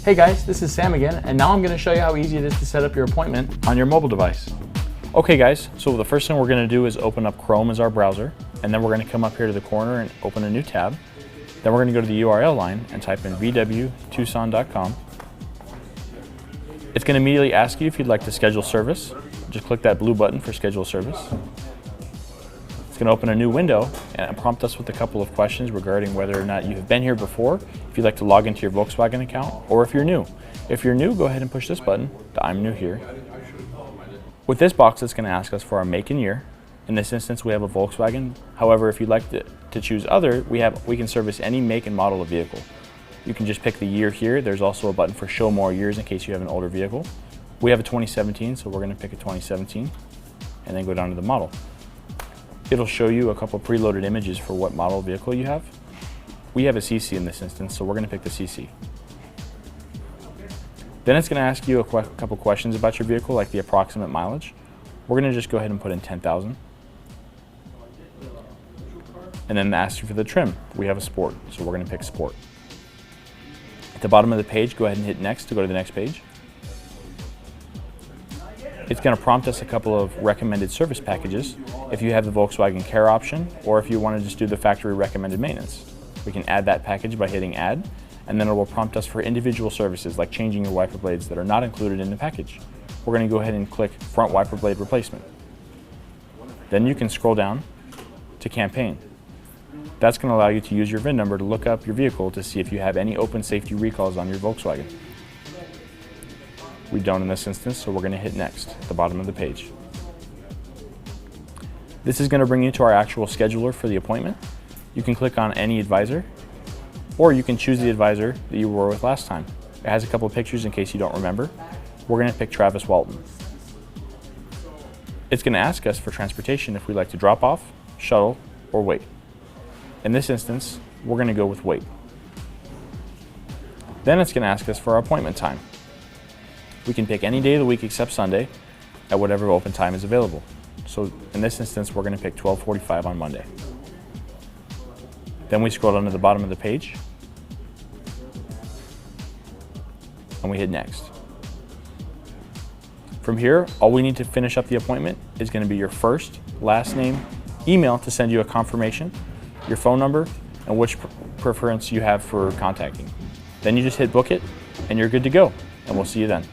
Hey guys, this is Sam again, and now I'm going to show you how easy it is to set up your appointment on your mobile device. Okay guys, so the first thing we're going to do is open up Chrome as our browser, and then we're going to come up here to the corner and open a new tab. Then we're going to go to the URL line and type in vwtucson.com. It's going to immediately ask you if you'd like to schedule service. Just click that blue button for schedule service. It's going to open a new window and prompt us with a couple of questions regarding whether or not you have been here before, if you'd like to log into your Volkswagen account, or if you're new. If you're new, go ahead and push this button, the I'm new here. With this box, it's going to ask us for our make and year. In this instance, we have a Volkswagen. However, if you'd like to choose other, we can service any make and model of vehicle. You can just pick the year here. There's also a button for show more years in case you have an older vehicle. We have a 2017, so we're going to pick a 2017 and then go down to the model. It'll show you a couple preloaded images for what model vehicle you have. We have a CC in this instance, so we're going to pick the CC. Then it's going to ask you a couple questions about your vehicle, like the approximate mileage. We're going to just go ahead and put in 10,000. And then ask you for the trim. We have a Sport, so we're going to pick Sport. At the bottom of the page, go ahead and hit Next to go to the next page. It's going to prompt us a couple of recommended service packages if you have the Volkswagen Care option, or if you want to just do the factory recommended maintenance. We can add that package by hitting Add, and then it will prompt us for individual services like changing your wiper blades that are not included in the package. We're going to go ahead and click Front Wiper Blade Replacement. Then you can scroll down to Campaign. That's going to allow you to use your VIN number to look up your vehicle to see if you have any open safety recalls on your Volkswagen. We don't in this instance, so we're going to hit Next at the bottom of the page. This is going to bring you to our actual scheduler for the appointment. You can click on any advisor, or you can choose the advisor that you were with last time. It has a couple of pictures in case you don't remember. We're going to pick Travis Walton. It's going to ask us for transportation if we like to drop off, shuttle, or wait. In this instance, we're going to go with wait. Then it's going to ask us for our appointment time. We can pick any day of the week except Sunday at whatever open time is available. So in this instance, we're going to pick 12:45 on Monday. Then we scroll down to the bottom of the page and we hit Next. From here, all we need to finish up the appointment is going to be your first, last name, email to send you a confirmation, your phone number, and which preference you have for contacting. Then you just hit book it and you're good to go, and we'll see you then.